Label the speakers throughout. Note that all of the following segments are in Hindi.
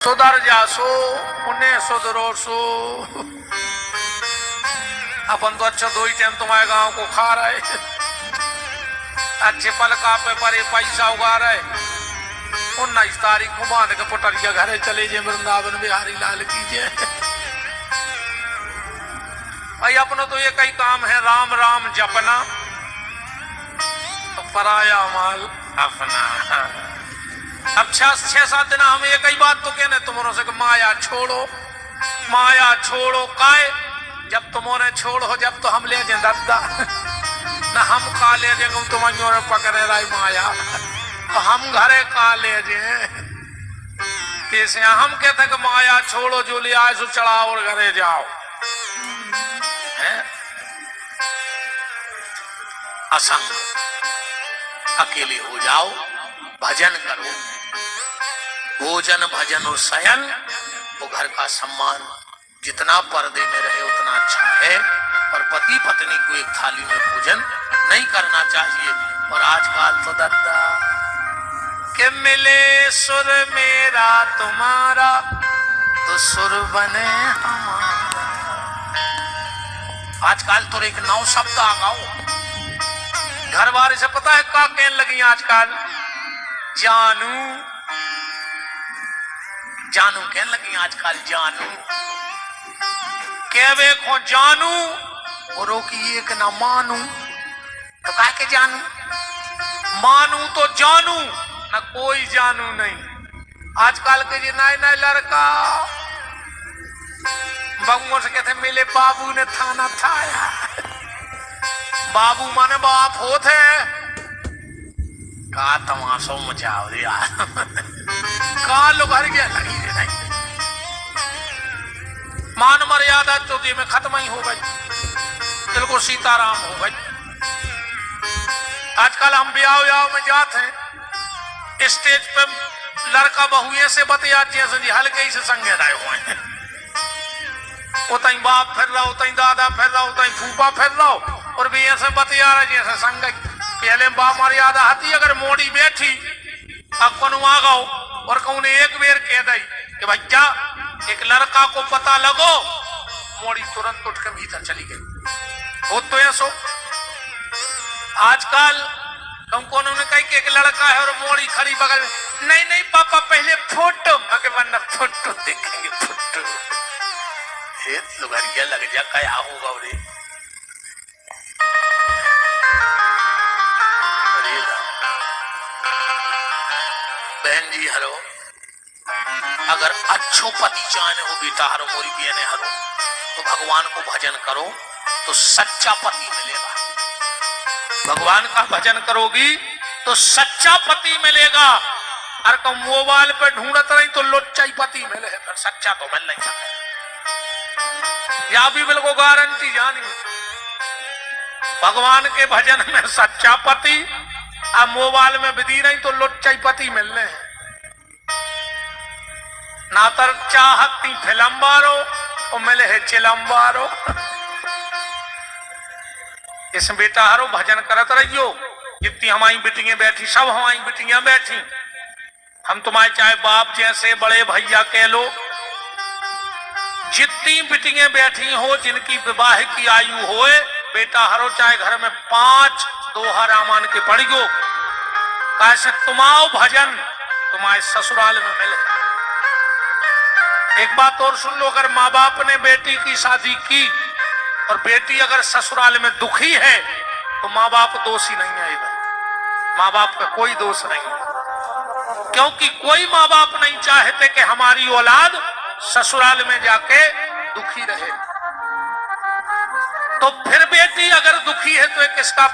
Speaker 1: सुधर जासो उन्हें सुधरोसो। अपन तो अच्छा 2 ही टाइम तुम्हारे गांव को खा रहे, अच्छे पलका पे परे पैसा उगा रहे। 19 तारीख को बांध के पुटरिया घरे चले जे वृंदावन बिहारी लाल की जय। भाई अपना तो ये कई काम है, राम राम जपना, तो पराया माल अपना। अब 6-7 दिन हम एक ही बात तो कहने तुम्हारों से, माया छोड़ो, माया छोड़ो। काय जब तुम्हारे छोड़ो, जब तो हम ले जे दद्दा न हम का ले जे तुम्हारे पकड़े रही माया, तो हम घरे का ले जे। हम कहते कि माया छोड़ो, जो ले आए सो चढ़ाओ और घरे जाओ। असंग अकेले हो जाओ, भजन करो, भोजन भजन और शयन, वो घर का सम्मान जितना पर्दे में रहे उतना अच्छा है। और पति पत्नी को एक थाली में भोजन नहीं करना चाहिए। और आजकल तो दद्दा के मिले सुर मेरा तुम्हारा तो सुर बने हमारा। आजकल तो एक नौ शब्द आ गाओ, घर वाले से पता है का कहने लगी आजकल, जानू जानू कहने लगी आजकल। जानू कहवे को जानू और रोकी एक ना मानू, तो कह के जानू, मानू तो जानू ना, कोई जानू नहीं। आजकल के जी नए नए लड़का बबुओं से कहते मिले बाबू ने थाना थाया। बाबू माने बाप होते का तमाशो मचाओ दिया का लोग हर गया लगी रे नहीं। मान मर्यादा चौथी में खत्म ही हो गई, बिल्कुल सीताराम हो गई। आजकल हम ब्याह में जाते हैं, स्टेज पे लड़का बहुए से बतिया जैसे जी हल्के ही से संगे रहे हुए हैं। उतई बाप फिर रहा, उतई दादा फिर रहा, उतई फूफा फिर रहा, और भी ऐसे बतिया रहे जैसे संग। पहले बा मर्यादा हती, अगर मोड़ी बैठी अब कौन आ गओ और कौन एक बेर कह दई कि भैया एक लड़का को पता लगो, मोड़ी तुरंत उठ के भीतर चली गई। हो तो ऐसो आजकल कम कौन ने कही कि एक लड़का है और मोड़ी खड़ी बगल में, नहीं नहीं पापा पहले फोटो, मगर वरना फोटो देखेंगे फोटो। लुगारिया लग जा क्या होगा रे। बहन जी हरो, अगर अच्छो पति चाहने हो बेटा हरो, मोरी बहने हरो, तो भगवान को भजन करो तो सच्चा पति मिलेगा। भगवान का भजन करोगी तो सच्चा पति मिलेगा। और तुम मोबाइल पे ढूंढत रही तो लोच्चा ही पति मिले, फिर सच्चा तो मिल नहीं सकता। या भी बिल्कुल गारंटी जानी, भगवान के भजन में सच्चा पति, अब मोबाइल में विधि नहीं तो लोच्चा ही पति मिलने हैं। ना तर चाहती फिल्म बारो और मिले है चिलम बारो। इस बेटा हरो भजन करत रहियो, जितनी हमारी बेटियां बैठी, सब हमारी बेटियां बैठी, हम तुम्हारे चाहे बाप जैसे बड़े भैया कह लो, जितनी बेटियां बैठी हो जिनकी विवाह की आयु होए, बेटा हरो चाहे घर में 5 दोहा रामायण के पढ़ियो, कैसे तुम्हारो भजन तुम्हारे ससुराल में मिले। एक बात और सुन लो, अगर माँ बाप ने बेटी की शादी की और बेटी अगर ससुराल में दुखी है तो माँ बाप दोषी नहीं है। इधर माँ बाप का कोई दोष नहीं है, क्योंकि कोई माँ बाप नहीं चाहते कि हमारी औलाद ससुराल में जाके दुखी रहे। तो फिर बेटी अगर दुखी है तो किसका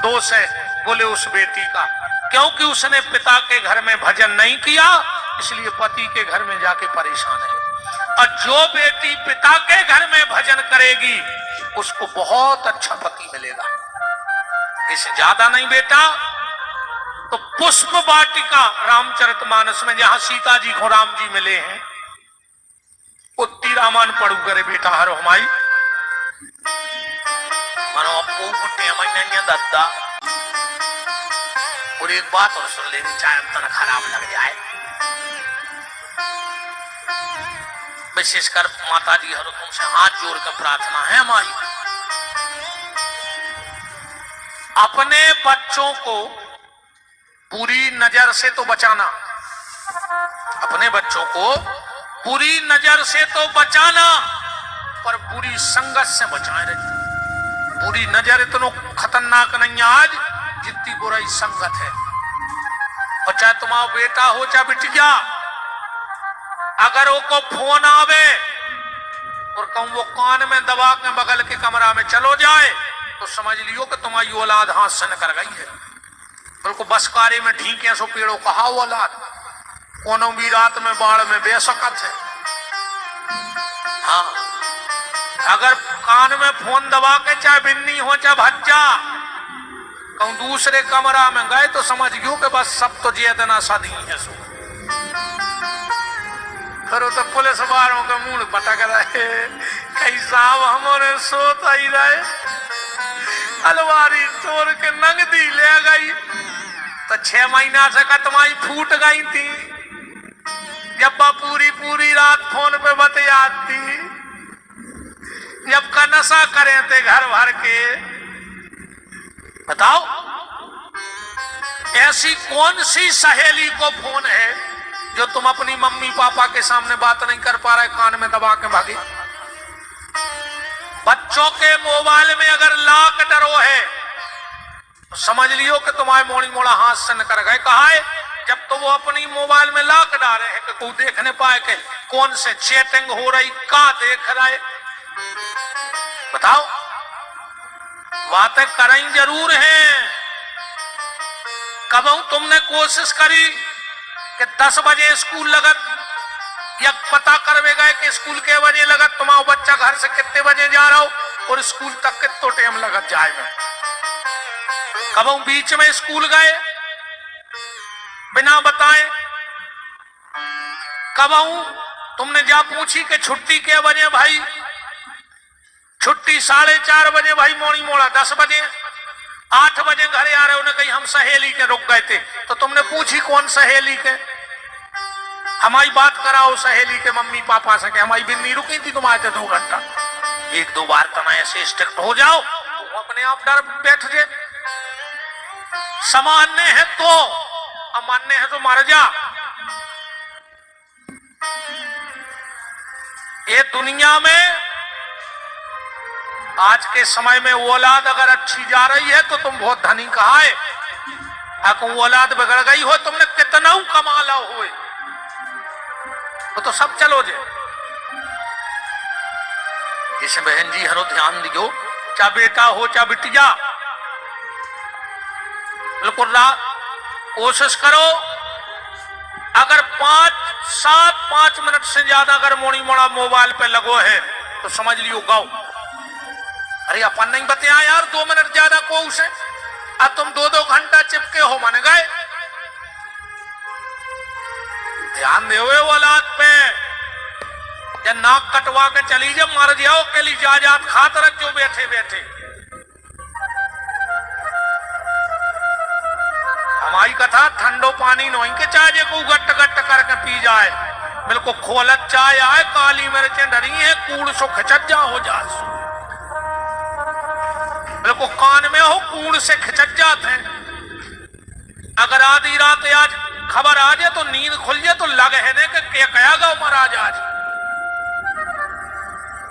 Speaker 1: दोष है? बोले उस बेटी का, क्योंकि उसने पिता के घर में भजन नहीं किया, इसलिए पति के घर में जाके परेशान है। और जो बेटी पिता के घर में भजन करेगी उसको बहुत अच्छा पति मिलेगा। इससे ज्यादा नहीं बेटा, तो पुष्प वाटिका रामचरितमानस में जहां सीता जी को राम जी मिले हैं, उत्ती रामायण पढ़ू करे बेटा हरो हमारी मनो अपू फुटे महीने दद्दा। और एक बात और सुन लेनी, चाहे तना खराब लग जाए, विशेषकर माता जी हर तुमसे हाथ जोड़ कर प्रार्थना है हमारी, अपने बच्चों को बुरी नजर से तो बचाना, अपने बच्चों को बुरी नजर से तो बचाना, पर बुरी संगत से बचाए रहे। बुरी नजर इतना खतरनाक नहीं आज जितनी बुरी संगत है। और चाहे तुम्हारा बेटा हो चाहे बिटिया, अगर वो को फोन आवे और कहूं वो कान में दबा के बगल के कमरा में चलो जाए, तो समझ लियो कि तुम्हारी औलाद हाथ से निकल गई है। बिल्कुल बस कार्य में ढीके सो पेड़ों कहा औलाद, कोनो भी रात में बाढ़ में बेसकत है। हाँ, अगर कान में फोन दबा के चाहे बिन्नी हो चाहे भज्जा कहूं दूसरे कमरा में गए, तो समझ गयो कि बस सब तो जेदना सदी है। सो फिर तो पुलिस वालों के मुंह पटक रहे, कई साहब हमारे सोता ही रहे, अलवारी तोड़ के नगदी ले गई, तो 6 महीना से कतमाई फूट गई थी। जब पूरी पूरी रात फोन पे बतियाती, जब का नशा करे थे घर भर के। बताओ ऐसी कौन सी सहेली को फोन है जो तुम अपनी मम्मी पापा के सामने बात नहीं कर पा रहे, कान में दबा के भागे। बच्चों के मोबाइल में अगर लाक डरो है तो समझ लियो कि तुम्हारे मोड़ी मोड़ा हाथ से निकल गए। कहा है जब तो वो अपनी मोबाइल में लाक डाले हैं कि कोई देख नहीं पाए कि कौन से चैटिंग हो रही, का देख रहा है। बताओ बातें करें जरूर हैं। कब तुमने कोशिश करी कि 10 बजे स्कूल लगत, या पता करवे गए कि स्कूल के बजे लगत, तुम्हारा बच्चा घर से कितने बजे जा रहा हो और स्कूल तक कितना टाइम लगत जाएगा। कब बीच में स्कूल गए बिना बताए, कब तुमने जा पूछी कि छुट्टी के बजे भाई, छुट्टी 4:30 बजे भाई, मोड़ी मोड़ा 10 बजे, 8 बजे घरे आ रहे, उन्हें कहीं हम सहेली के रुक गए थे, तो तुमने पूछी कौन सहेली के, हमारी बात कराओ सहेली के मम्मी पापा से कि हमारी बिन्नी रुकी थी तुम आए थे 2 घंटा। 1-2 बार तुम ऐसे स्ट्रिक्ट हो जाओ तो अपने आप डर बैठ जाए। सामान्य है तो, अमान्य है तो मर जा। ये दुनिया में आज के समय में औलाद अगर अच्छी जा रही है तो तुम बहुत धनी कहा है, अगर औलाद बिगड़ गई हो तुमने कितना कमा ला हुए तो सब चलो जे। इस बहन जी हरो ध्यान दियो, चाहे बेटा हो चाहे बिटिया, बिल्कुल कोशिश करो। अगर 5 मिनट से ज्यादा अगर मोड़ी मोड़ा मोबाइल पे लगो है तो समझ लियो गाओ। अरे अपन नहीं बताया यार 2 मिनट ज्यादा को उसे, अब तुम 2-2 घंटा चिपके हो मन गए। ध्यान दे औलाद पे, जब नाक कटवा के चली जब मर जाओ के लिए जायदाद खात रख जो बैठे बैठे। हमारी कथा ठंडो पानी नहीं के चाय को गट्ट गट्ट करके पी जाए, बिल्कुल खोलत चाय आए, काली मिर्चें डरी है, कूड़ सो खिचज्जा हो जा, बिल्कुल कान में हो कूड़ से खिचक जाते हैं। अगर आधी रात आज खबर आ जाए तो नींद खुल जाए तो लगे है ने कि कहेगा महाराज आज।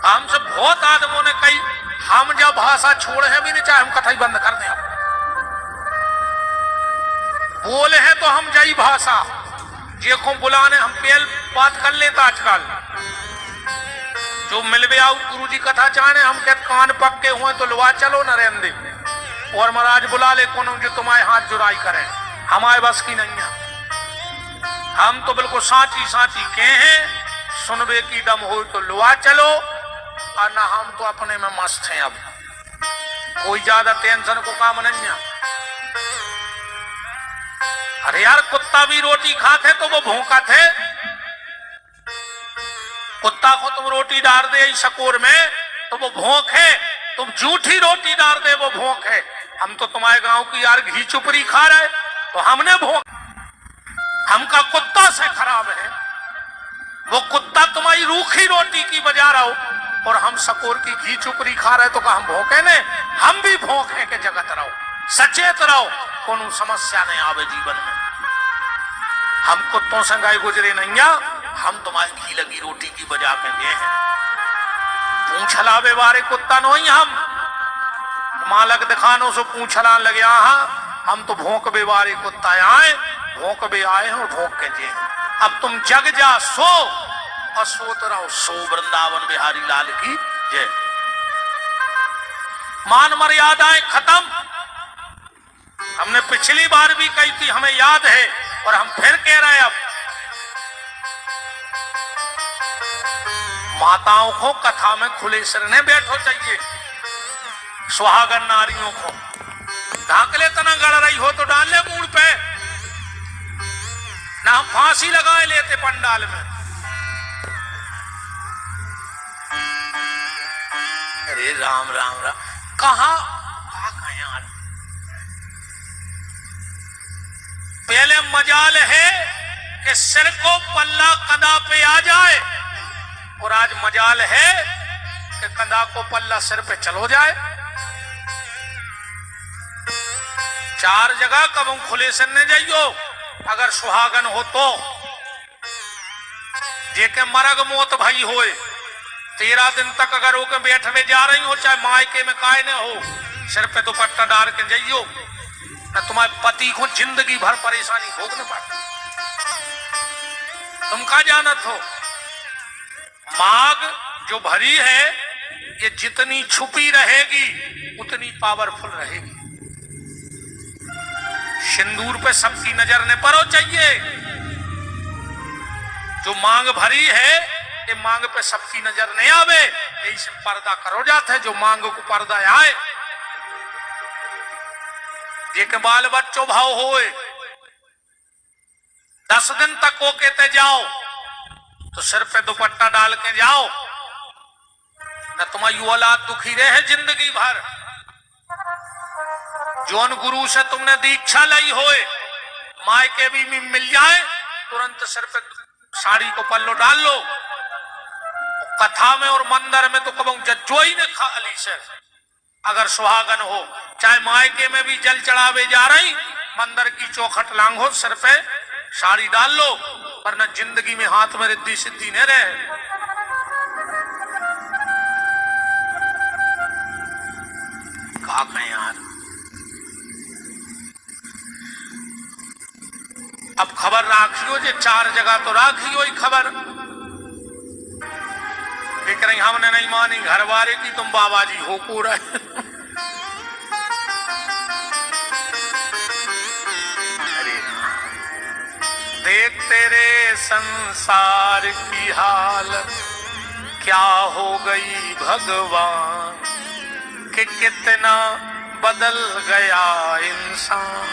Speaker 1: हमसे बहुत आदमों ने कही हम जब भाषा छोड़े हैं भी नहीं, चाहे हम कथा ही बंद कर दें, बोले हैं तो हम जाई भाषा जे को बुलाने हम पेल बात कर लेता। आजकल जो मिलवे आओ गुरु जी कथा चाहने हम के कान पक्के हुए तो लुआ चलो नरेंद्र और महाराज बुला ले कौन जो तुम्हारे हाथ जुड़ाई करे, हमारे बस की नहीं है। हम तो बिल्कुल साची साची के हैं, सुनबे की दम हो तो लुआ चलो, और ना हम तो अपने में मस्त हैं। अब कोई ज्यादा टेंशन को काम नहीं है। अरे यार कुत्ता भी रोटी खाते तो वो भूखा थे, कुत्ता को तुम रोटी डाल दे शकोर में तो वो भूख है, तुम झूठी रोटी डाल दे वो भूख है। हम तो तुम्हारे गांव की यार घी चुपड़ी खा रहे तो हमने भूख, हमका कुत्ता से खराब है। वो कुत्ता तुम्हारी रूखी रोटी की बजा रहा हो और हम सकोर की घी चुपड़ी खा रहे तो का हम भौंके ने, हम भी भौंके के जगत रहो, सचेत रहो, कोनो समस्या नहीं आवे जीवन में। हम कुत्तों से गाय गुजरे नहीं, हम तुम्हारी घी लगी रोटी की बजा के गए हैं। पूंछ लावे वारे कुत्ता नहीं हम, मालक दिखानो से पूंछ लान लगे हम तो भौंक बे वारे कुत्ता आए, भौंक बे आए हैं और भौंक के जे। अब तुम जग जा सो और सोत रहो सो, वृंदावन बिहारी लाल की जय। मान मर्यादाएं खत्म, हमने पिछली बार भी कही थी, हमें याद है और हम फिर कह रहे हैं। अब माताओं को कथा में खुले सिर ने बैठो चाहिए, सुहागन नारियों को ढाकले तना गड़ रही हो तो डाल ले मूड पे, ना हम फांसी लगाए लेते पंडाल में। अरे राम राम राम, कहां यार, पहले मजाल है कि सिर को पल्ला कंधा पे आ जाए और आज मजाल है कि कंधा को पल्ला सिर पे चलो जाए। चार जगह कब खुले सिर ने जाइयो अगर सुहागन हो तो, जेके मरग मौत भाई होए 13 दिन तक अगर होके बैठवे जा रही हो, चाहे मायके में काय न हो, सिर पे दुपट्टा डाल के जाइयो, न तुम्हारे पति को जिंदगी भर परेशानी भोगने पड़ती। तुम का जानत हो, मांग जो भरी है ये जितनी छुपी रहेगी उतनी पावरफुल रहेगी। सिंदूर पे सबकी नजर न पड़ो चाहिए, जो मांग भरी है ये मांग पे सबकी नजर नहीं आवे, यही से पर्दा करो जाते है। जो मांग को पर्दा आए, ये के बाल बच्चों भाव होए 10 दिन तक वो कहते जाओ तो सिर पे दुपट्टा डाल के जाओ, न तुम्हारी औलाद दुखी रहे जिंदगी भर। जौन गुरु से तुमने दीक्षा ली होए, मायके भी मिल जाए, तुरंत सिर पे साड़ी को पल्लो डाल लो। कथा में और मंदिर में तो कबू जज्जो ही ने खाली से, अगर सुहागन हो चाहे मायके में भी जल चढ़ावे जा रही, मंदिर की चौखट लांघो, सिर पे साड़ी डाल लो, वरना जिंदगी में हाथ में रिद्धि सिद्धि न रहे। का कहें यार, अब खबर राखियो जे 4 जगह तो राखियो ही खबर, देख रही हमने नहीं मानी घर वाले की, तुम बाबा जी हो को रहे। देख तेरे संसार की हालत क्या हो गई भगवान, कि कितना बदल गया इंसान।